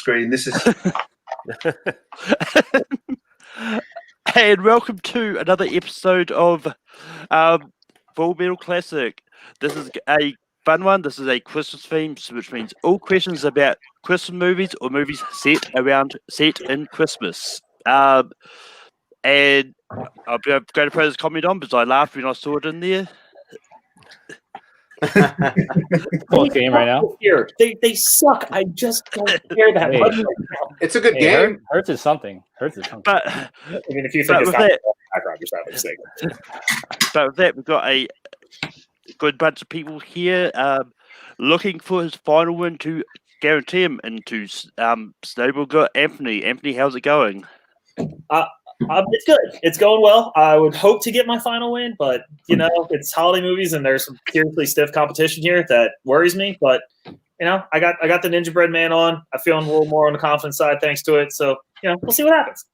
screen. This is And welcome to another episode of Full Metal Classic. This is a fun one. This is a Christmas theme, which means all questions about Christmas movies or movies set in Christmas. And I'm going to throw this comment on because I laughed when I saw it in there. Full game right now. Here, they suck. I just don't care that much right now. it's a good game. Hurts is something. But I mean, if you think it's not background, you're sadly mistaken. But with that, we've got a good bunch of people here looking for his final win to guarantee him into Snowball. Got Anthony. Anthony, how's it going? It's good. It's going well. I would hope to get my final win, but it's holiday movies and there's some seriously stiff competition here that worries me. But I got the Ninja Bread Man on. I'm feeling a little more on the confident side thanks to it. So we'll see what happens.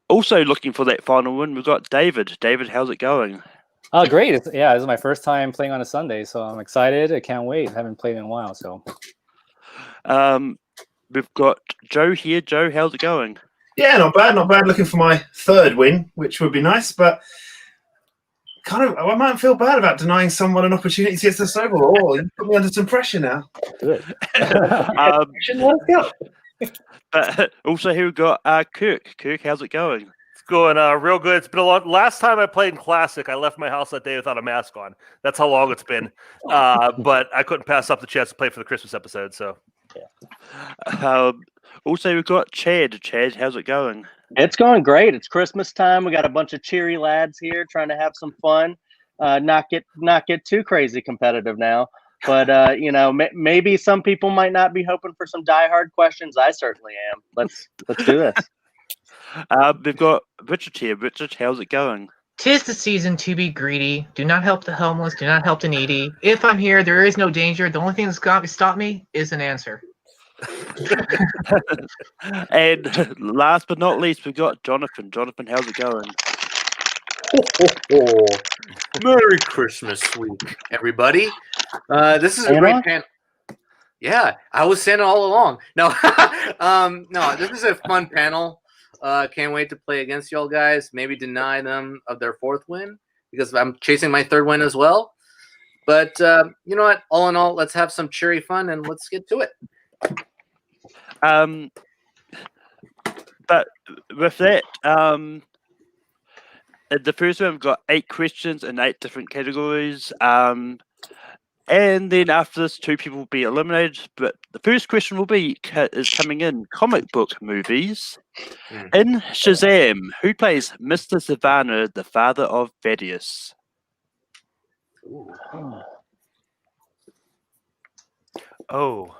Also looking for that final win, we've got David. David, how's it going? Oh, great. This is my first time playing on a Sunday, so I'm excited. I can't wait. I haven't played in a while, so. We've got Joe here. Joe, how's it going? Yeah, not bad. Looking for my third win, which would be nice, but I might feel bad about denying someone an opportunity to get to the Snowball. Oh, you put me under some pressure now. Good. Let's go. But also here we've got Kirk. Kirk, how's it going? It's going real good. It's been a long. Last time I played in Classic, I left my house that day without a mask on. That's how long it's been. But I couldn't pass up the chance to play for the Christmas episode. So, also we've got Chad. Chad, how's it going? It's going great. It's Christmas time. We got a bunch of cheery lads here trying to have some fun. Not get too crazy competitive now. But maybe some people might not be hoping for some diehard questions. I certainly am. Let's do this. We've got Richard here. Richard, how's it going? 'Tis the season to be greedy. Do not help the homeless. Do not help the needy. If I'm here, there is no danger. The only thing that's got to stop me is an answer. And last but not least, we've got Jonathan. Jonathan, how's it going? Merry Christmas week, everybody. This is a great panel. Yeah, I was Santa all along. No, no, this is a fun panel. Can't wait to play against y'all guys. Maybe deny them of their fourth win because I'm chasing my third win as well. But you know what? All in all, let's have some cheery fun and let's get to it. But with that, the first one we've got 8 questions in 8 different categories. And then after this, 2 people will be eliminated. But the first question is coming in comic book movies. In Shazam, who plays Mr. Savannah, the father of Thaddeus? oh,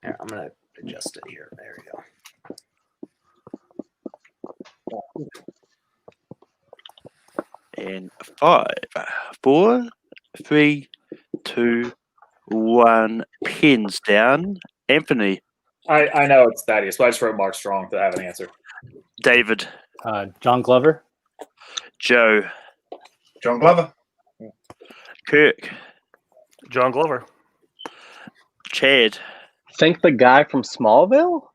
Here, I'm gonna adjust it here. There we go. And 5, 4, 3, 2, 1. Pens down. Anthony. I know it's Thaddeus, but I just wrote Mark Strong to have an answer. David. John Glover. Joe. John Glover. Kirk. John Glover. Chad. Think the guy from Smallville?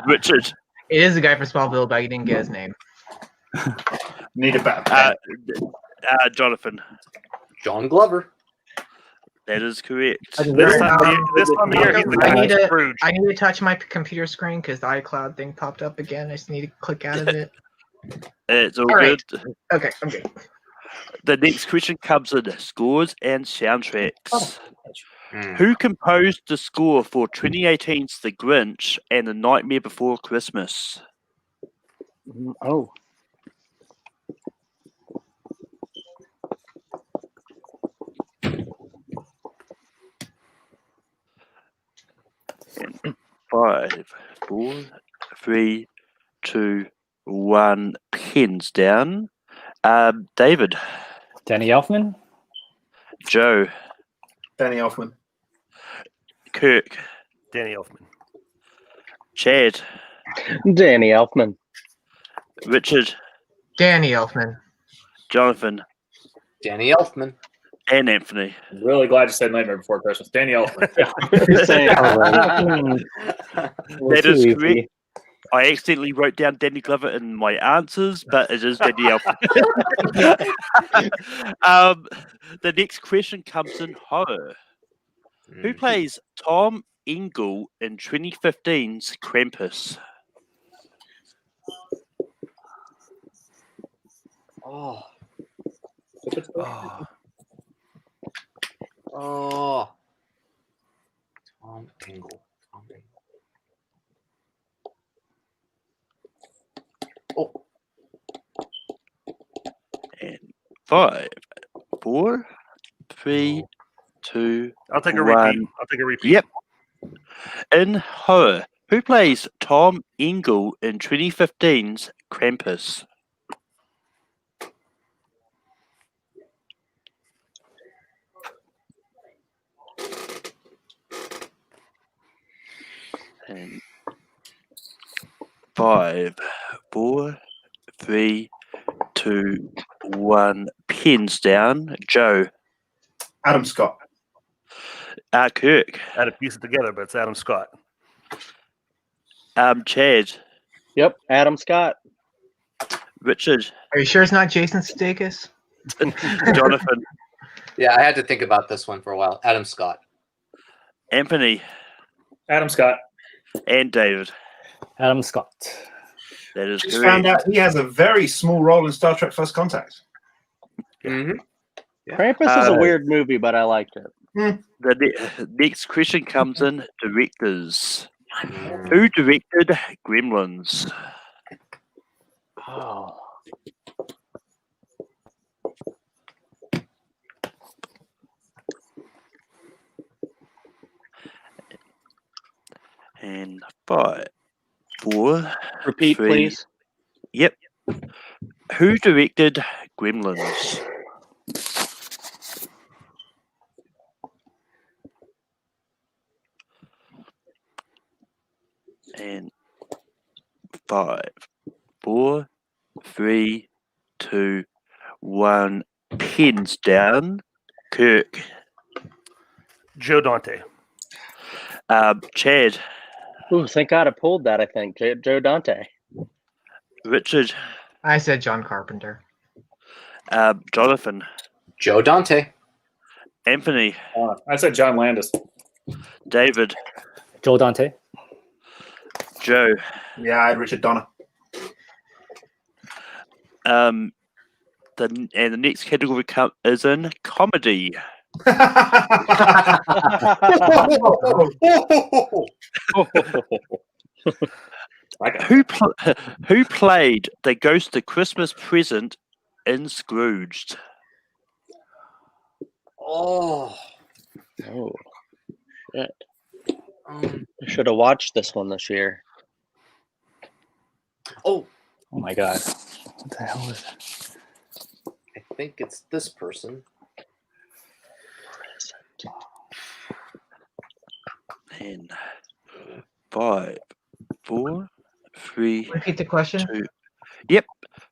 Richard. It is the guy from Smallville, but I didn't get his name. Need a better. Jonathan. John Glover. That is correct. This time of year, he's the guy I from need to touch my computer screen because the iCloud thing popped up again. I just need to click out of it. It's all right. good. Okay, I'm good. The next question comes in scores and soundtracks. Who composed the score for 2018's The Grinch and The Nightmare Before Christmas? Oh. And 5, 4, 3, 2, 1. Pens down. David. Danny Elfman. Joe. Danny Elfman. Kirk. Danny Elfman. Chad. Danny Elfman. Richard. Danny Elfman. Jonathan. Danny Elfman. And Anthony. I'm really glad you said Nightmare Before Christmas. Danielle. Same. That is correct. I accidentally wrote down Danny Glover in my answers, but it is Danielle. The next question comes in horror. Who plays Tom Engel in 2015's Krampus? Oh. Oh, Oh. Tom Engel. Oh. and 5, 4, 3, 2, I'll take a 1. repeat. Yep. In horror, who plays Tom Engel in 2015's Krampus? And 5, 4, 3, 2, 1. Pens down. Joe. Adam Scott. Kirk. I had to piece it together, but it's Adam Scott. Chad. Yep, Adam Scott. Richard. Are you sure it's not Jason Sudeikis? Jonathan. Yeah, I had to think about this one for a while. Adam Scott. Anthony. Adam Scott. And David. Adam Scott. That is Just correct. found out he has a very small role in Star Trek First Contact. Mm-hmm. Krampus is a weird movie, but I liked it. The next question comes in directors. Who directed Gremlins? Oh. And 5, 4. Repeat, 3. please. Yep. Who directed Gremlins? And 5, 4, 3, 2, 1. Pens down. Kirk. Joe Dante. Chad. Ooh, thank God I pulled that, I think. Joe Dante. Richard. I said John Carpenter. Jonathan. Joe Dante. Anthony. I said John Landis. David. Joel Dante. Joe. Yeah, I had Richard Donner. The next category is in comedy. Who played the Ghost of Christmas Present in Scrooged? Oh. Oh, shit. I should have watched this one this year. Oh, Oh my god. What the hell is that? I think it's this person. And 5, 4, 3, Repeat the question. 2. Yep.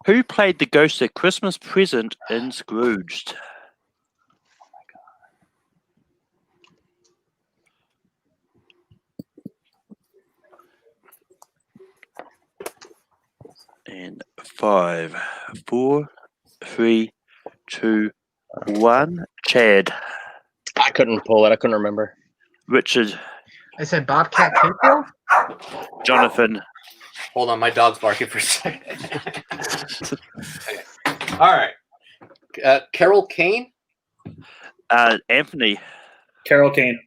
Who played the Ghost of Christmas Present in Scrooged? And 5, 4, 3, 2, 1. Chad. I couldn't pull it. I couldn't remember. Richard. I said Bobcat Goldthwait. Jonathan. Hold on, my dog's barking for a second. All right. Carol Kane. Anthony. Carol Kane.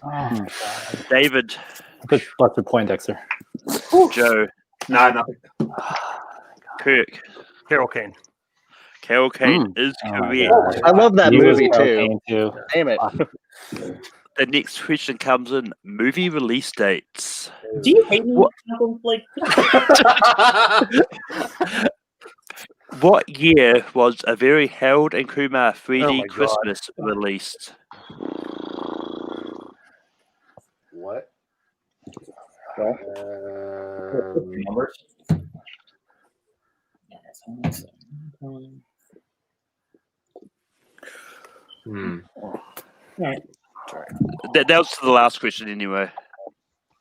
Oh my god. David. Good Buster Poindexter. Joe. No, nothing. Kirk. Carol Kane. Carol Kane is Oh my correct. God. I love that He was movie Carol too. Kane, too. Damn it. The next question comes in movie release dates. Do you hate me? Like, What year was A Very Harold and Kumar 3D Oh my God. Christmas released? What? numbers. That was the last question anyway.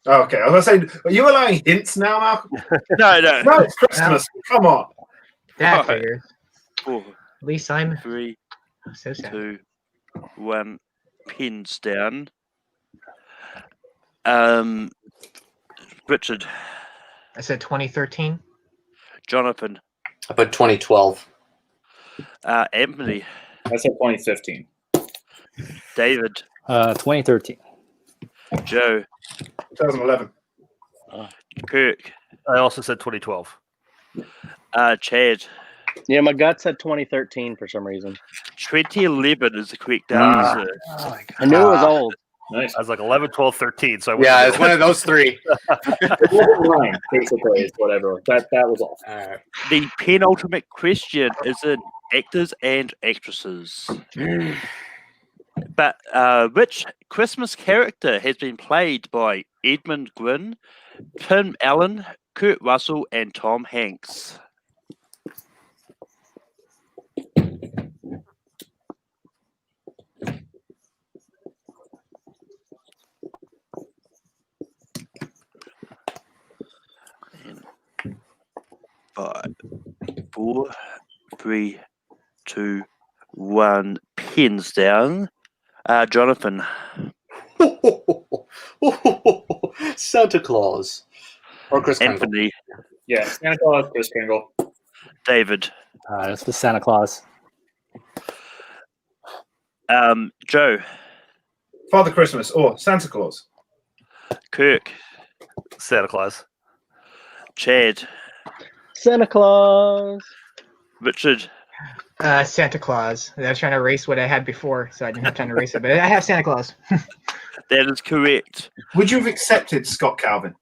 Okay, I was going to say, are you allowing hints now, Malcolm? No. No, it's Christmas. Come on. That Right. figures. 4, At least I'm 3, so sad. 2, 1. Pins down. Richard, I said 2013. Jonathan, I put 2012. Anthony, I said 2015. David, 2013. Joe, 2011. Kirk, I also said 2012. Chad. Yeah, my gut said 2013 for some reason. 2011 is the correct answer. I knew it was old. Nice. I was like 11, 12, 13. So I went Yeah, in the it's one of those three. It wasn't mine, basically, is whatever. That was all. All right. The penultimate question is in actors and actresses. But which Christmas character has been played by Edmund Gwynn, Tim Allen, Kurt Russell, and Tom Hanks? And 5, 4, 3, 2, 1. Pins down. Jonathan, Santa Claus. Or Chris Kringle. Anthony, Yeah, Santa Claus, Chris Kringle. David, It's the Santa Claus. Joe, Father Christmas or Santa Claus. Kirk, Santa Claus. Chad, Santa Claus. Richard, Santa Claus. I was trying to erase what I had before, so I didn't have time to erase it. But I have Santa Claus. that is correct. Would you have accepted Scott Calvin?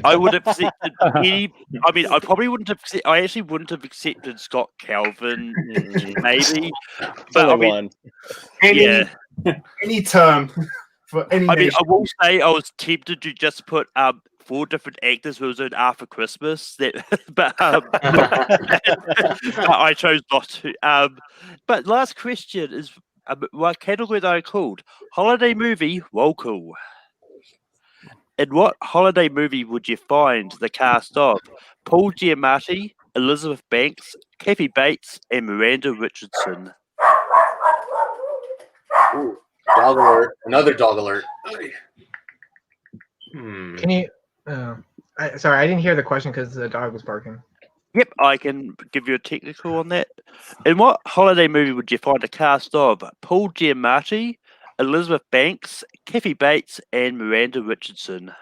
I would have accepted any. I mean, I probably wouldn't have. I actually wouldn't have accepted Scott Calvin, maybe. But I Only mean, one. Any term for any I mean, nation. I will say I was tempted to just put 4 different actors who was in After Christmas. But I chose not to. But last question is what category are they called? Holiday movie. Well, cool. In what holiday movie would you find the cast of Paul Giamatti, Elizabeth Banks, Kathy Bates, and Miranda Richardson? Ooh, dog alert. Another dog alert. Can you? Sorry, I didn't hear the question because the dog was barking. Yep, I can give you a technical on that. In what holiday movie would you find a cast of Paul Giamatti, Elizabeth Banks, Kathy Bates, and Miranda Richardson?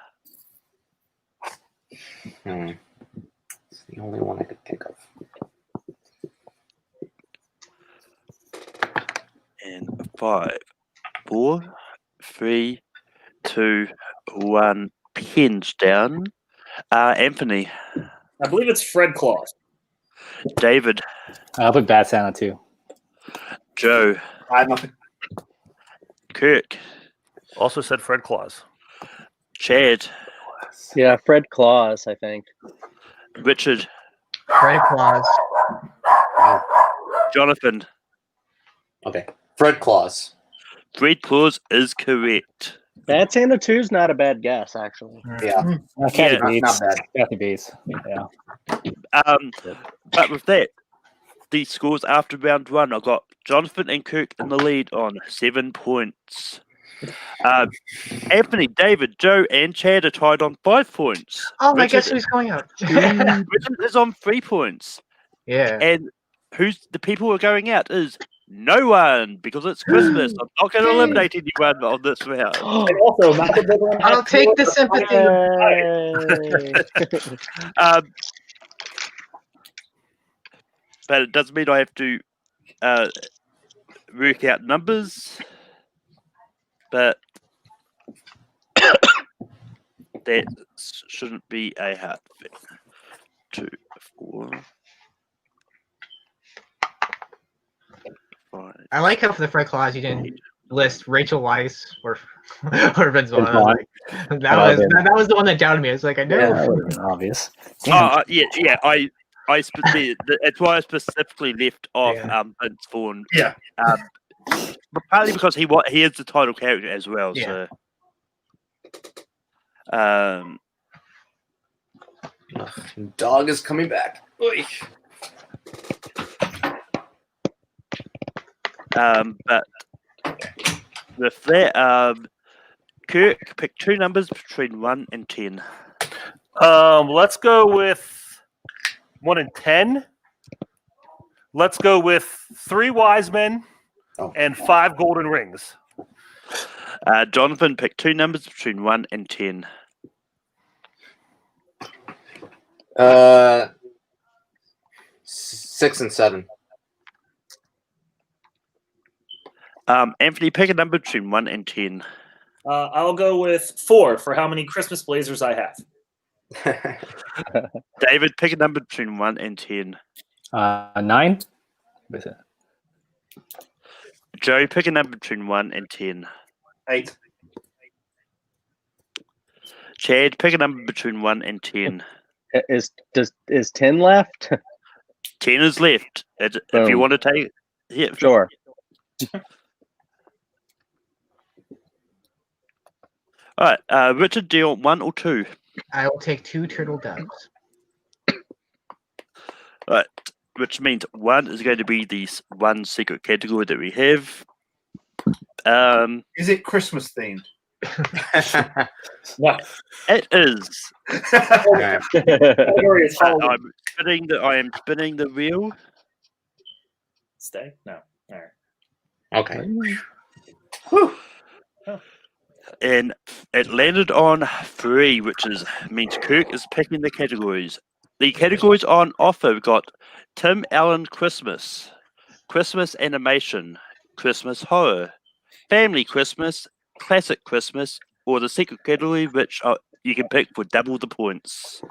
It's the only one I could think of. And 5, 4, 3, 2, 1. Pins down. Anthony, I believe it's Fred Claus. David, I'll put Bad Santa too. Joe, I had nothing. Kirk, Also said Fred Claus. Chad, Yeah, Fred Claus, I think. Richard, Fred Claus. Jonathan. Okay. Fred Claus. Fred Claus is correct. Bad Santa 2 is not a bad guess, actually. Yeah. Kathy Yeah, Bates. not bad. Kathy Bates. Yeah. But with that, the scores after round 1, I've got Jonathan and Kirk in the lead on 7 points. Anthony, David, Joe, and Chad are tied on 5 points. Oh, I Richard- guess who's going out? Richard is on 3 points. Yeah. And who's the people who are going out is no one, because it's Christmas. I'm not going to eliminate anyone on this round. And also, Malcolm Goodwin has I'll take the sympathy. But it doesn't mean I have to work out numbers. But that shouldn't be a hard thing. 2, 4, 5. I like how for the Fred Claus you didn't list Rachel Weisz or Vince Vaughn. I was like, that was the one that doubted me. I was like, I know. Yeah, that would have been obvious. Damn. Yeah. It's why I specifically left off Vince Vaughn. Yeah. but partly because he is the title character as well. Yeah. So, Dog is coming back. Oy. but with that, Kirk, pick two numbers between 1 and 10. Let's go with 1 and 10. Let's go with 3 wise men and 5 golden rings. Jonathan, pick two numbers between 1 and 10. 6 and 7. Anthony, pick a number between 1 and 10. I'll go with 4 for how many Christmas blazers I have. David, pick a number between 1 and 10. 9. What is it? Joe, pick a number between 1 and 10. 8. Chad, pick a number between 1 and 10. Is 10 left? 10 is left. If you want to take it. Yeah. Sure. All right. Richard, do you want 1 or 2? I will take 2 turtle doves. All right. Which means 1 is going to be the one secret category that we have. Is it Christmas themed? What? It is. Okay. Category is Halloween. I am spinning the wheel. Stay? No. All right. Okay. And it landed on 3, which means Kirk is picking the categories. The categories on offer got Tim Allen Christmas, Christmas animation, Christmas horror, family Christmas, classic Christmas, or the secret category, which you can pick for double the points.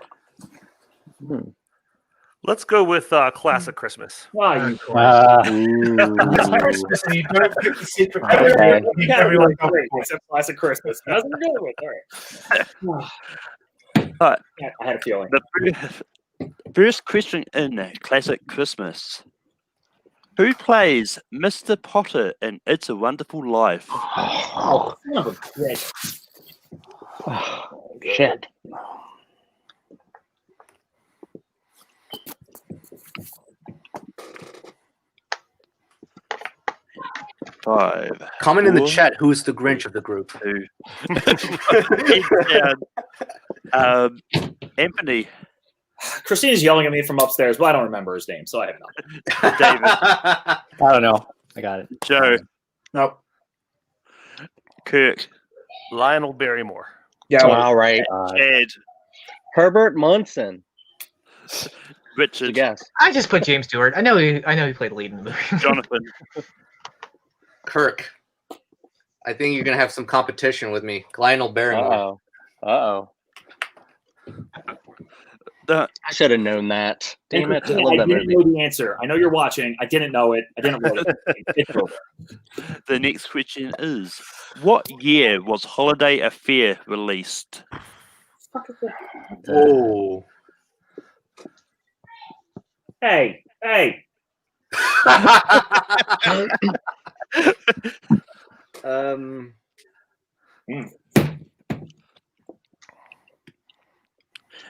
Let's go with classic Christmas. Wow, you Christmas, and you don't pick the secret Okay. category. Yeah, Everyone great, except classic Christmas. That's what we're going with. All right. All right. Yeah, I had a feeling. The first question in Classic Christmas. Who plays Mr. Potter in It's a Wonderful Life? Oh, son of a bitch. Oh, shit. Five. Comment in the 4, chat who's the Grinch of the group. 2. Anthony. Christina's yelling at me from upstairs, but I don't remember his name, so I have nothing. David. I don't know. I got it. Joe. No. Kirk. Lionel Barrymore. Yeah, well, All right. Chad. Herbert Munson. Richard. Guess. I just put James Stewart. I know he played the lead in the movie. Jonathan. Kirk. I think you're gonna have some competition with me. Lionel Barrymore. Uh-oh. The I should have known that. Damn it. I I love that didn't movie. know the answer. I know you're watching. I didn't know it. I didn't know it. It's over. The next question is, what year was Holiday Affair released? Oh. Hey.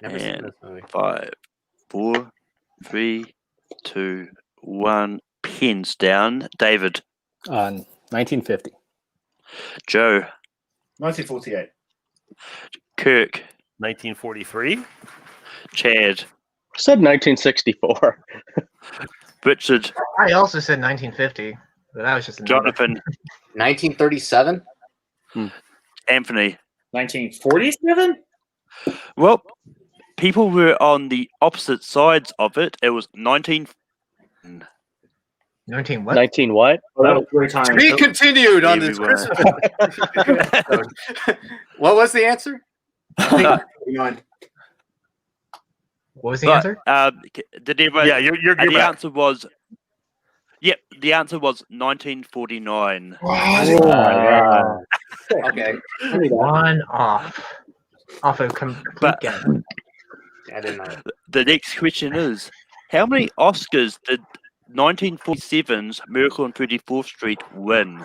Never seen And this movie. 5, 4, 3, 2, 1. Pens down. David. 1950. Joe. 1948. Kirk. 1943. Chad. I said 1964. Richard. I also said 1950, but that was just a number. Jonathan. 1937. Anthony. 1947? Well, people were on the opposite sides of it. It was 19. 19 what? 19 what? Oh, that was great time. To be continued on Yeah, this we were. Christmas. What was the answer? 49. What was the answer? Did everyone? Yeah, you're the back. answer was. Yep, the answer was 1949. Okay. One off a complete But- guess. I didn't know. The next question is, how many Oscars did 1947's Miracle on 34th Street win?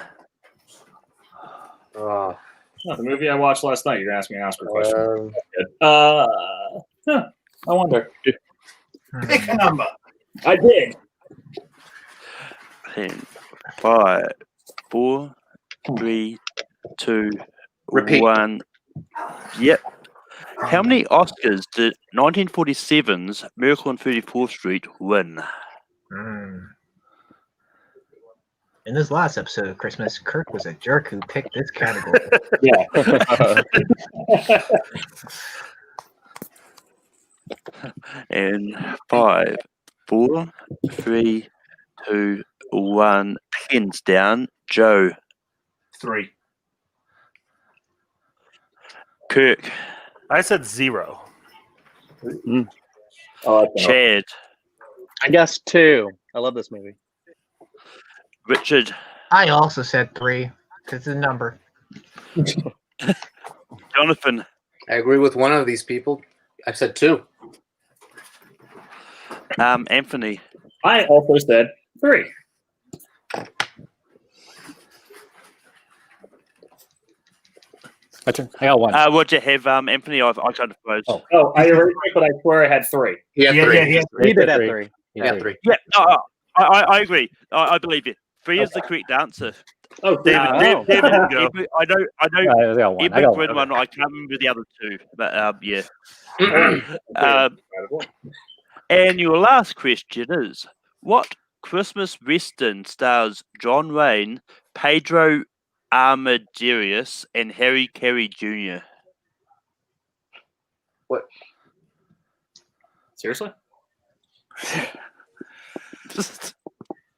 Oh, The movie I watched last night. You're asking me an Oscar question. I wonder. Pick a number. I did. 10, 5, 4, 3, 2, Repeat. 1. Yep. How many Oscars did 1947's Miracle on 34th Street win? In this last episode of Christmas, Kirk was a jerk who picked this category. Yeah. And 5, 4, 3, 2, 1. Pens down. Joe. 3. Kirk. I said 0. Chad. I guess 2. I love this movie. Richard. I also said 3 because it's a number. Jonathan. I agree with one of these people. I said 2. Anthony. I also said 3. My turn. I got 1. What'd you have, Anthony? I kind of froze. Oh, I already did, but I swear I had 3. He had 3. He did have 3. Yeah, 3. Yeah, no, I agree. I believe you. 3 is the correct answer. Oh, David, Oh. David, Go. I know. I got 1. I Every got good 1. one. I can't remember the other 2, but yeah. okay. And your last question is: what Christmas western stars John Wayne, Pedro Armendariz, and Harry Carey Jr.? What? Seriously?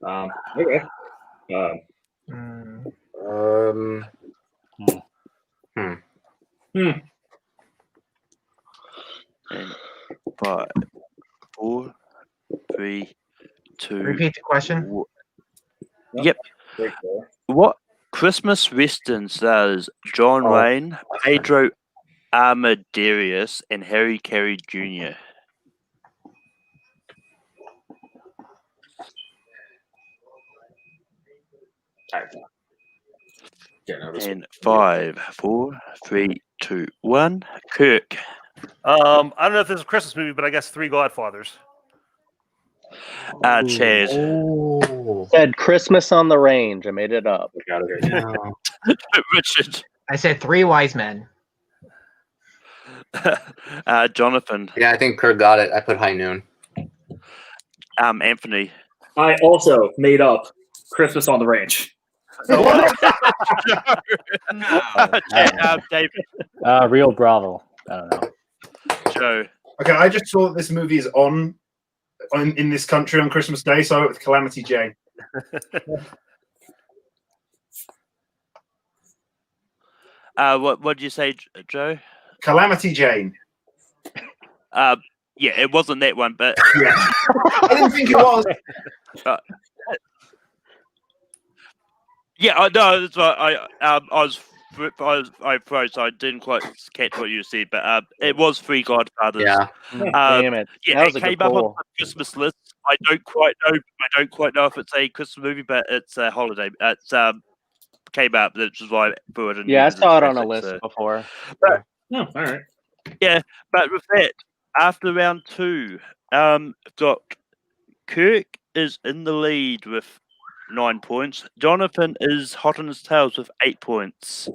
Okay. And 5, 4, 3, 2. Repeat the question. Yep. What Christmas western stars John Wayne, Pedro Armendariz, and Harry Carey Jr.? And 5, 4, 3, 2, 1. Kirk. I don't know if this is a Christmas movie, but I guess 3 Godfathers. Chad. Said Christmas on the Range. I made it up. Richard. I said 3 wise men. Jonathan. Yeah, I think Kurt got it. I put High Noon. Anthony. I also made up Christmas on the Range. David. Rio Bravo. I don't know. Joe. Okay, I just saw that this movie is on in this country on Christmas Day, so I went with Calamity Jane. What did you say, Joe? Calamity Jane. Yeah, it wasn't that one, but Yeah. I didn't think it was. yeah, I know. That's why I froze, so I didn't quite catch what you said, but it was 3 Godfathers. Yeah. Damn it. Yeah, That was it a came good up on pull. the Christmas list. I don't quite know if it's a Christmas movie, but it's a holiday. It's came up, which is why I threw it in. Yeah, I as saw it on a classic, list so. before. But, No, all right. yeah, but with that, after round 2, got Kirk is in the lead with 9 points. Jonathan is hot on his tails with 8 points.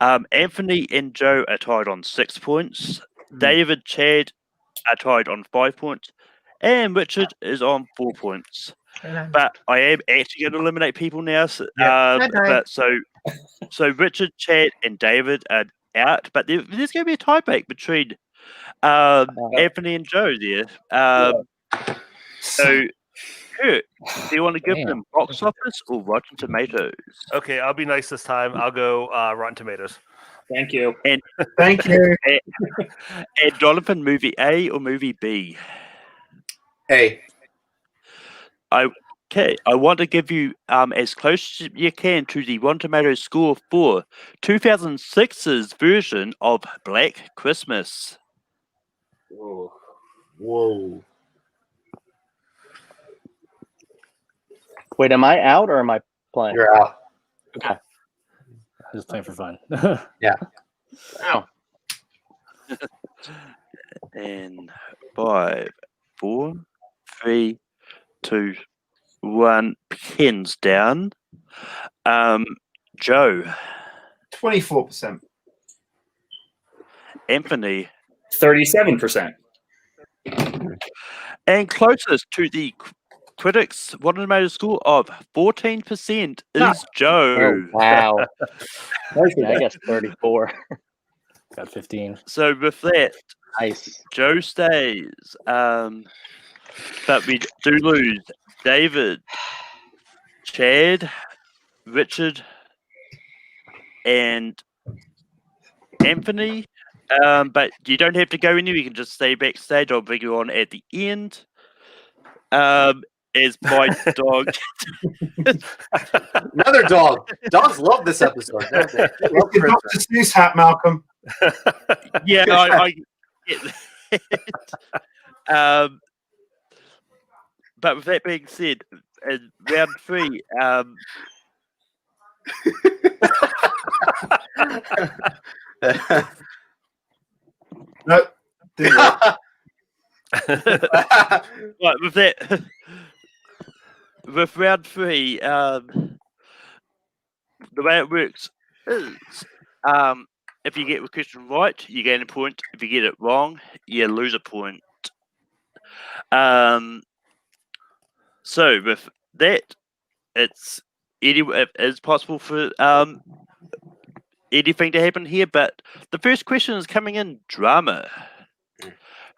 Anthony and Joe are tied on 6 points. David, Chad are tied on 5 points. And Richard is on 4 points. But I am actually going to eliminate people now. So, but so Richard, Chad, and David are out. But there's going to be a tiebreak between Anthony and Joe there. So, Kurt, do you want to give them box office or Rotten Tomatoes? Okay, I'll be nice this time. I'll go Rotten Tomatoes. Thank you. And Thank you. And Donovan, movie A or movie B? A. Okay, I want to give you as close as you can to the Rotten Tomatoes score for 2006's version of Black Christmas. Whoa. Wait, am I out or am I playing? You're out. Okay. just playing for fun. Wow. And 5, 4, 3, 2, 1. Pins down. Joe. 24%. Anthony. 37%. And closest to the critics' automated score of 14% is Joe. Oh, wow. Yeah, I guess 34. Got 15. So with that, Nice. Joe stays. But we do lose David, Chad, Richard, and Anthony. But you don't have to go anywhere. You can just stay backstage. I'll bring you on at the end. As my dog. Another dog. Dogs love this episode. Don't they? They love Dr. Christmas. Seuss hat, Malcolm. Yeah, I get that. But with that being said, in round 3, No. Didn't work. right, with that, with round 3, the way it works is, if you get the question right, you gain a point. If you get it wrong, you lose a point. So with that, it is possible for anything to happen here. But the first question is coming in drama.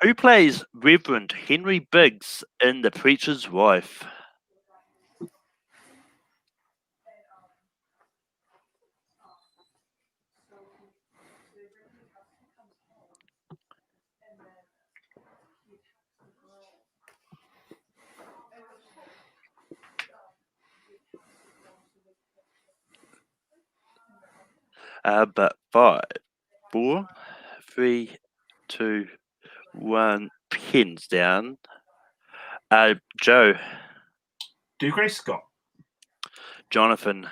Who plays Reverend Henry Biggs in The Preacher's Wife? But 5, 4, 3, 2, 1. Pins down. Joe. Dougray Scott. Jonathan.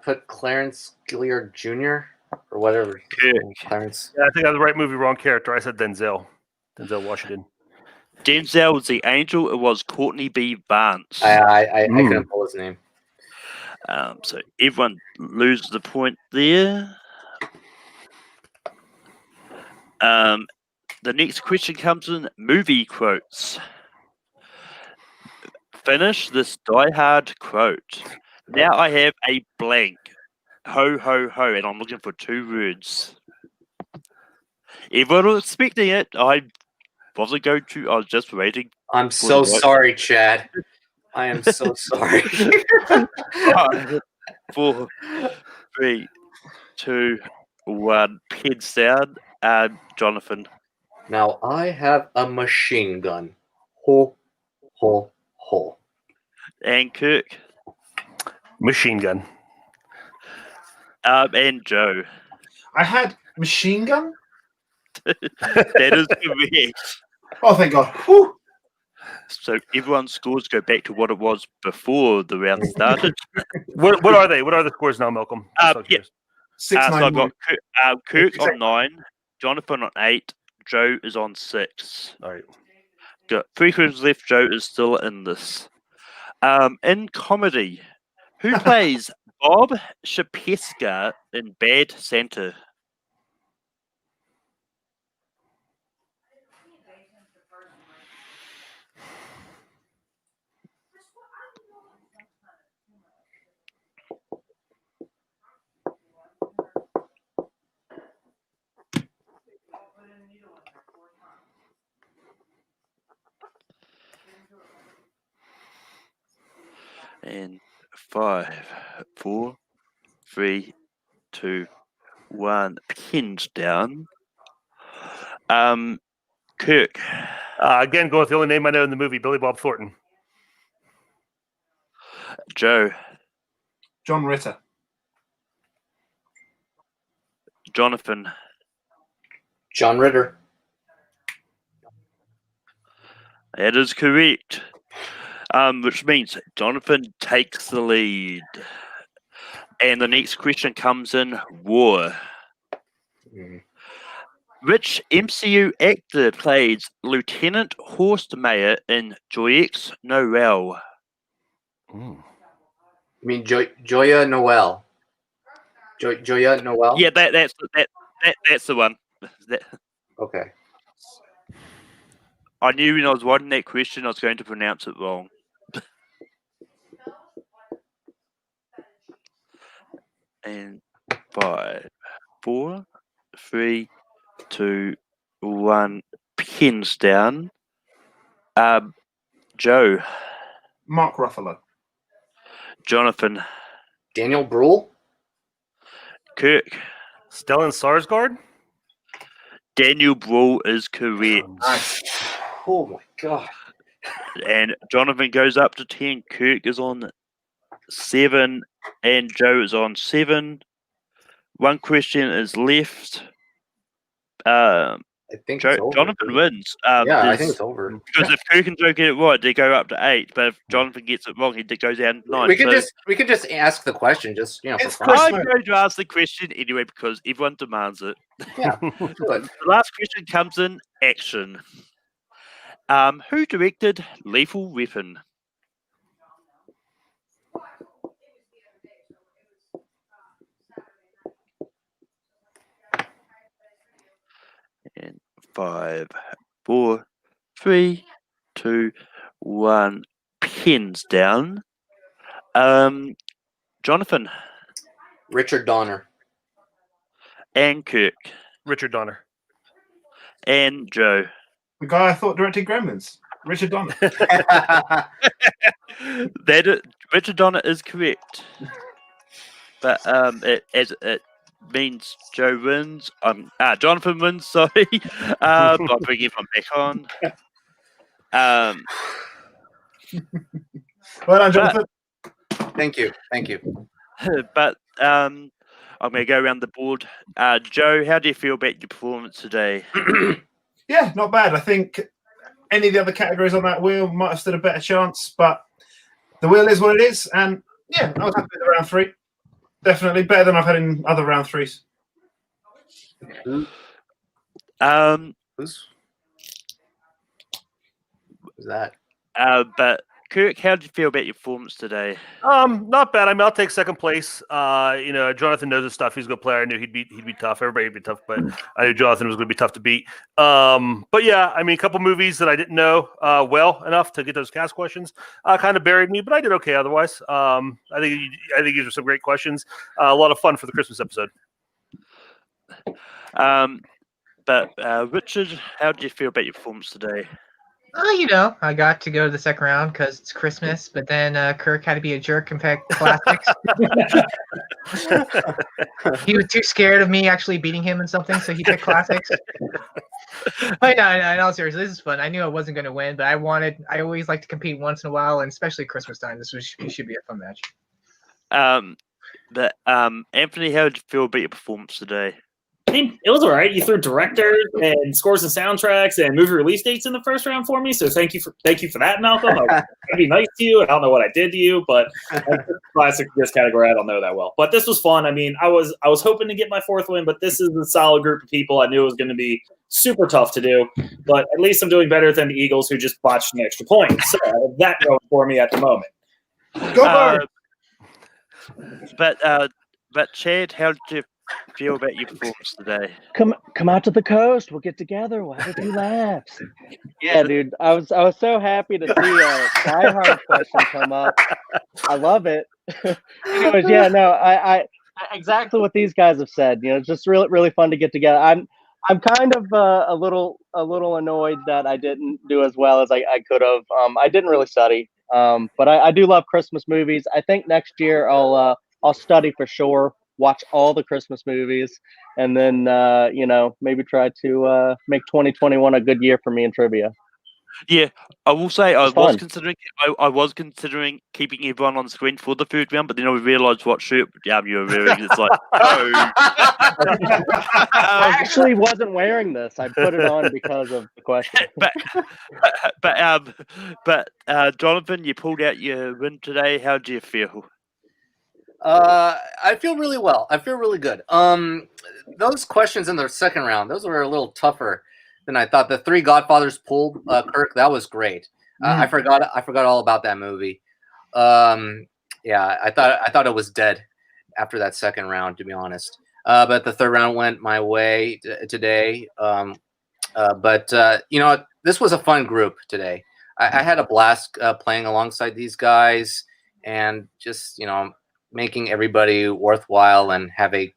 Put Clarence Gilliard Jr. or whatever. Clarence. Yeah, I think I had the right movie, wrong character. I said Denzel. Denzel Washington. Denzel was the angel. It was Courtney B. Vance. I couldn't pull his name. So everyone loses the point there. The next question comes in movie quotes. Finish this die-hard quote. Now I have a blank. Ho, ho, ho. And I'm looking for 2 words. Everyone was expecting it. I wasn't going to. I was just waiting. I'm so sorry, Chad. I am so sorry. 5, 4, 3, 2, 1. Pins down. Jonathan. Now I have a machine gun. Ho, ho, ho. And Kirk. Machine gun. And Joe. I had machine gun. That is correct. Oh, thank God. Whew. So everyone's scores go back to what it was before the round started. What are they? What are the scores now, Malcolm? Yeah. 6, So 9, I've got 1. Kirk on 9, Jonathan on 8, Joe is on 6. All right. Got 3 questions left. Joe is still in this. In comedy, who plays Bob Shapeska in Bad Santa? And 5, 4, 3, 2, 1. Pinned down. Kirk. Again, go with the only name I know in the movie, Billy Bob Thornton. Joe. John Ritter. Jonathan. John Ritter. That is correct. Which means Jonathan takes the lead. And the next question comes in war. Which MCU actor plays Lieutenant Horst Mayer in Joyex Noel? You mean Joya Noel? Joya Noel? Yeah, that's the one. Okay. I knew when I was writing that question I was going to pronounce it wrong. And 5, 4, 3, 2, 1. Pins down. Joe. Mark Ruffalo. Jonathan. Daniel Bruhl? Kirk. Stellan Skarsgård? Daniel Bruhl is correct. Nice. Oh my god. And Jonathan goes up to 10. Kirk is on 7. And Joe is on 7. One question is left. I think it's over. Jonathan wins. Yeah, I think it's over. Because if Kirk and Joe get it right, they go up to 8. But if Jonathan gets it wrong, he goes down to 9. We could just ask the question, just for It's fun. I'm going to ask the question anyway because everyone demands it. Yeah, do it. The last question comes in action. Who directed Lethal Weapon? And 5, 4, 3, 2, 1. Pens down. Jonathan. Richard Donner. And Kirk. Richard Donner. And Joe. The guy I thought directed Gremlins. Richard Donner. Richard Donner is correct. But it means Joe wins. Jonathan wins, sorry. I'll bring him back on. Well done, Jonathan. Thank you. But I'm going to go around the board. Joe, how do you feel about your performance today? Yeah, not bad. I think any of the other categories on that wheel might have stood a better chance, but the wheel is what it is. And yeah, I was happy with the round 3. Definitely better than I've had in other round 3s. Who's that? But Kirk, how did you feel about your performance today? Not bad. I mean, I'll take second place. Jonathan knows his stuff. He's a good player. I knew he'd be tough. Everybody would be tough, but I knew Jonathan was going to be tough to beat. But yeah, I mean, a couple movies that I didn't know well enough to get those cast questions kind of buried me, but I did okay otherwise. I think these were some great questions. A lot of fun for the Christmas episode. But Richard, how did you feel about your performance today? I got to go to the second round because it's Christmas, but then Kirk had to be a jerk and pick classics. He was too scared of me actually beating him in something, so he picked classics. But no, seriously, this is fun. I knew I wasn't going to win, but I always like to compete once in a while, and especially Christmas time. This should be a fun match. But Anthony, how did you feel about your performance today? I mean, it was all right. You threw directors and scores and soundtracks and movie release dates in the first round for me. So thank you for that, Malcolm. I'd be nice to you. I don't know what I did to you, but classic this category I don't know that well. But this was fun. I mean, I was hoping to get my 4th win, but this is a solid group of people. I knew it was going to be super tough to do, but at least I'm doing better than the Eagles who just botched an extra point. So I have that going for me at the moment. Go Bird! But Chad, how did you feel about your performance today? Come out to the coast. We'll get together. We'll have a few laughs. Yeah, dude. I was so happy to see a Die Hard question come up. I love it. Anyways, yeah, no, I exactly what these guys have said. It's just really, really fun to get together. I'm kind of a little annoyed that I didn't do as well as I could have. I didn't really study, but I do love Christmas movies. I think next year I'll study for sure. Watch all the Christmas movies, and then maybe try to make 2021 a good year for me in trivia. Yeah, I will say I was considering keeping everyone on the screen for the 3rd round, but then I realised what shirt you were wearing. It's like, oh. I actually wasn't wearing this. I put it on because of the question. But Jonathan, you pulled out your win today. How do you feel? I feel really well. I feel really good. Those questions in the second round, those were a little tougher than I thought. The Three Godfathers pulled Kirk. That was great. I forgot all about that movie. Yeah, I thought it was dead after that second round, to be honest. But the third round went my way today. But this was a fun group today. I had a blast playing alongside these guys and just making everybody worthwhile and have a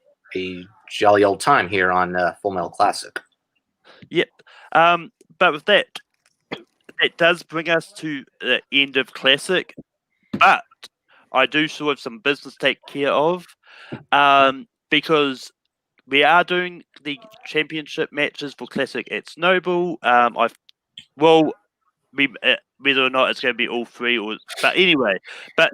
jolly old time here on Full Metal Classic. Yep. But with that, it does bring us to the end of Classic. But I do still have some business to take care of, because we are doing the championship matches for Classic at Snowball. Whether or not it's going to be all three, but anyway. But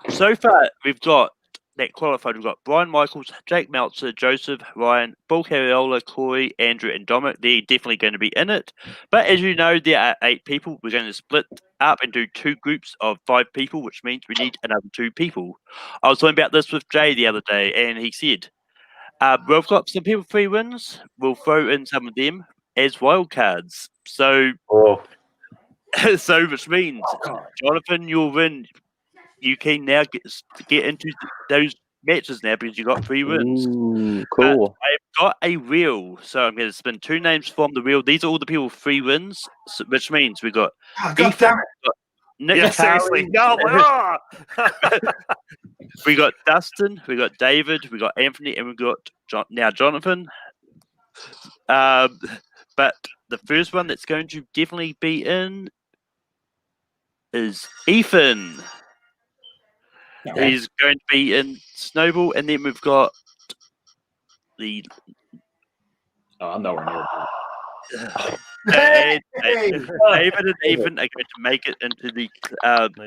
so far we've got that qualified. We've got Brian Michaels, Jake Meltzer, Joseph, Ryan, Bull Carriola, Corey, Andrew, and Dominic. They're definitely going to be in it. But as you know, there are 8 people. We're going to split up and do 2 groups of 5 people, which means we need another 2 people. I was talking about this with Jay the other day, and he said, we've got some people 3 wins. We'll throw in some of them as wild cards. So, which means, Jonathan, you'll win. You can now get into those matches now because you got 3 wins. Ooh, cool. I've got a reel, so I'm going to spin 2 names from the reel. These are all the people with 3 wins, which means we got God damn it. Nick, seriously. we got Dustin, we got David, we got Anthony, and we got Jonathan. But the first one that's going to definitely be in is Ethan. He's going to be in Snowball, and then we've got the. I'm nowhere near. David and Ethan are going to make it into the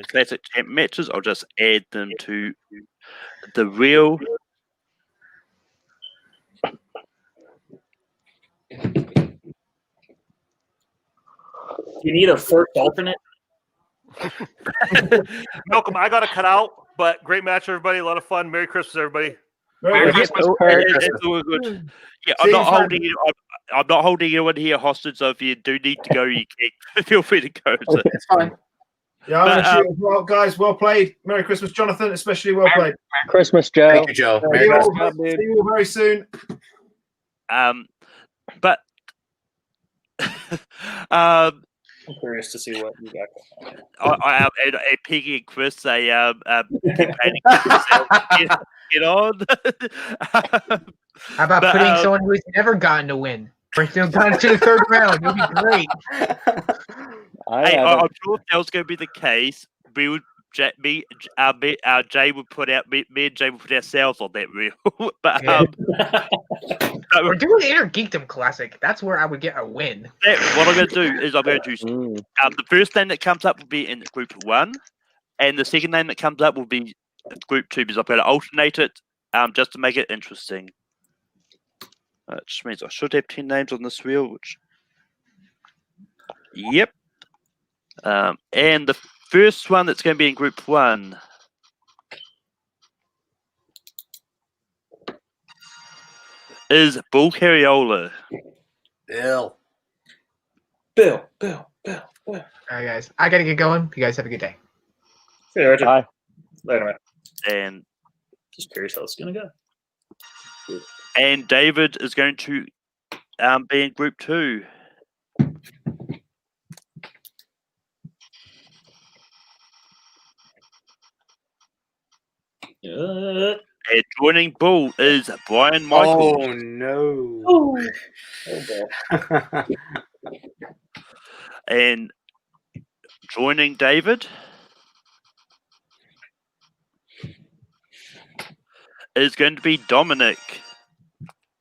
Classic Champ matches. I'll just add them to the reel. You need a first alternate. Malcolm, I got to cut out, but great match, everybody. A lot of fun. Merry Christmas, everybody. Merry Christmas. It's all good. Yeah, I'm not holding anyone here hostage. So if you do need to go, you can feel free to go. So. It's fine. Yeah, I'm going to cheer as well, guys. Well played. Merry Christmas, Jonathan. Especially well played. Merry Christmas, Joe. Thank you, Joe. See you all very soon. But I'm curious to see what you got. I Piggy and Chris say campaigning get on. How about putting someone who's never gotten a win or still gotten to the 3rd round? It'd be great. I'm sure if that was going to be the case, we would. Jay would put out me and Jay would put ourselves on that reel. But we're doing the Inner Geekdom Classic. That's where I would get a win. What I'm going to do is I'm going to the first name that comes up will be in Group 1, and the second name that comes up will be Group 2 because I'm going to alternate it just to make it interesting. Which means I should have 10 names on this reel. Yep. And the first one that's going to be in Group 1 is Bull Carriola. Bill. All right, guys. I got to get going. You guys have a good day. See you, Richard. Bye. Later, man. And Just curious how it's going to go. And David is going to be in Group 2. And joining Bull is Brian Michaels. Oh no! Oh, And joining David is going to be Dominic.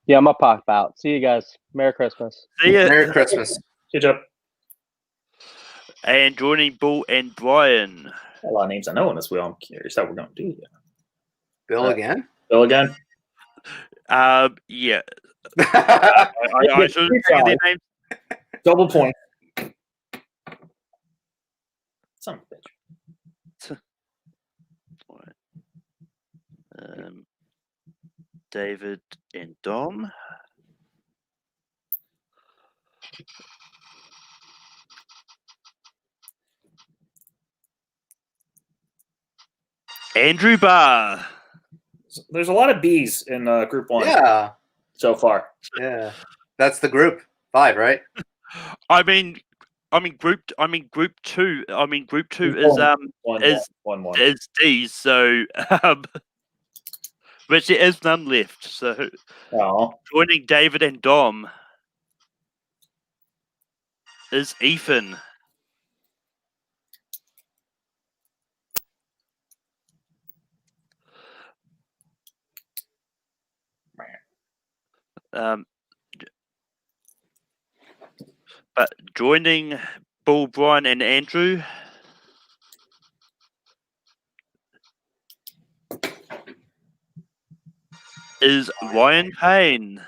Yeah, I'm a pop out. See you guys. Merry Christmas. See ya. Merry Christmas. good job. And joining Bull and Brian. A lot of names I know in this wheel. I'm curious how we're going to do here. Bill again? Bill again? Yeah. I should say their names. Double point. Son of a bitch. David and Dom. Andrew Barr. There's a lot of B's in Group 1 Yeah. so far. Yeah. That's the group 5, right? I mean, group 2. Group 2 One, is one. is D's. So, which there is none left. So, Oh, joining David and Dom is Ethan. But joining Bull, Brian, and Andrew is Ryan Payne.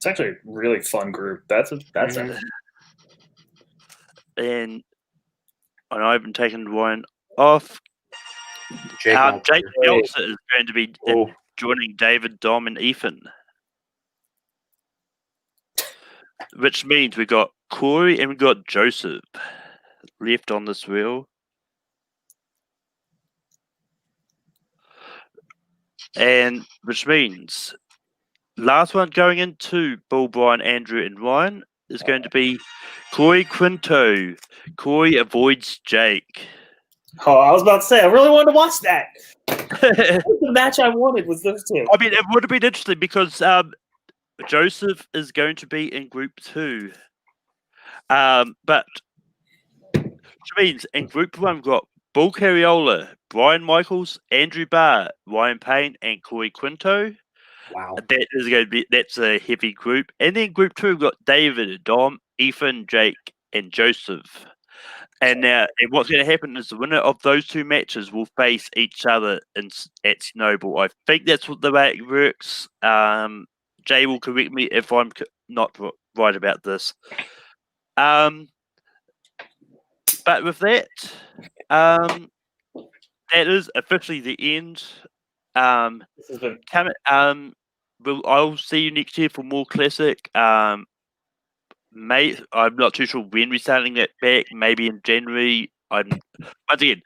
it's actually a really fun group. That's And I've been taking Ryan off. Jake Nelson is going to be joining David, Dom, and Ethan. Which means we got Corey and we got Joseph left on this wheel. And which means last one going into Bull, Brian, Andrew, and Ryan is going to be Corey Quinto. Corey avoids Jake. Oh, I was about to say, I really wanted to watch that. The match I wanted was those two. I mean, it would have been interesting because Joseph is going to be in Group 2. But which means in Group 1 we've got Bull Carriola, Brian Michaels, Andrew Barr, Ryan Payne, and Corey Quinto. Wow. That's a heavy group. And then Group 2 we've got David, Dom, Ethan, Jake, and Joseph. And now, what's going to happen is the winner of those two matches will face each other at Snowball. I think that's what the way it works. Jay will correct me if I'm not right about this. But with that, that is officially the end. I'll see you next year for more classic. I'm not too sure when we're starting that back. Maybe in January. Once again,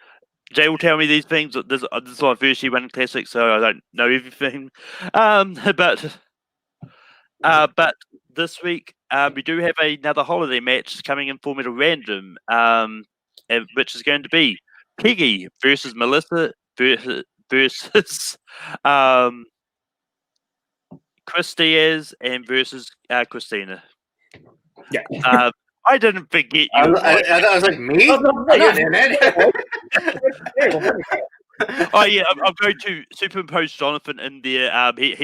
Jay will tell me these things. This is my first year running classic, so I don't know everything. But this week we do have another holiday match coming in Formula Random, which is going to be Peggy versus Melissa versus Chris Diaz and versus Christina. Yeah. I didn't forget you. I was like, me? I'm not in it. Oh yeah, I'm going to superimpose Jonathan in there. I'll get.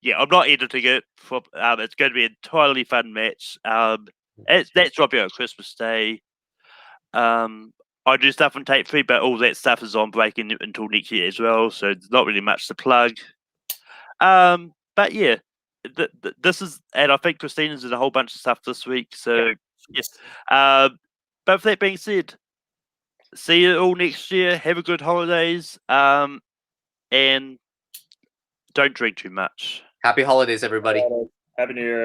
Yeah, I'm not editing it. It's going to be an entirely fun match. That's dropping on Christmas Day. I do stuff on tape 3, but all that stuff is on break until next year as well. So there's not really much to plug. But yeah. This is, and I think Christina's did a whole bunch of stuff this week. So yes. But with that being said, see you all next year. Have a good holidays. And don't drink too much. Happy holidays, everybody. Happy New Year.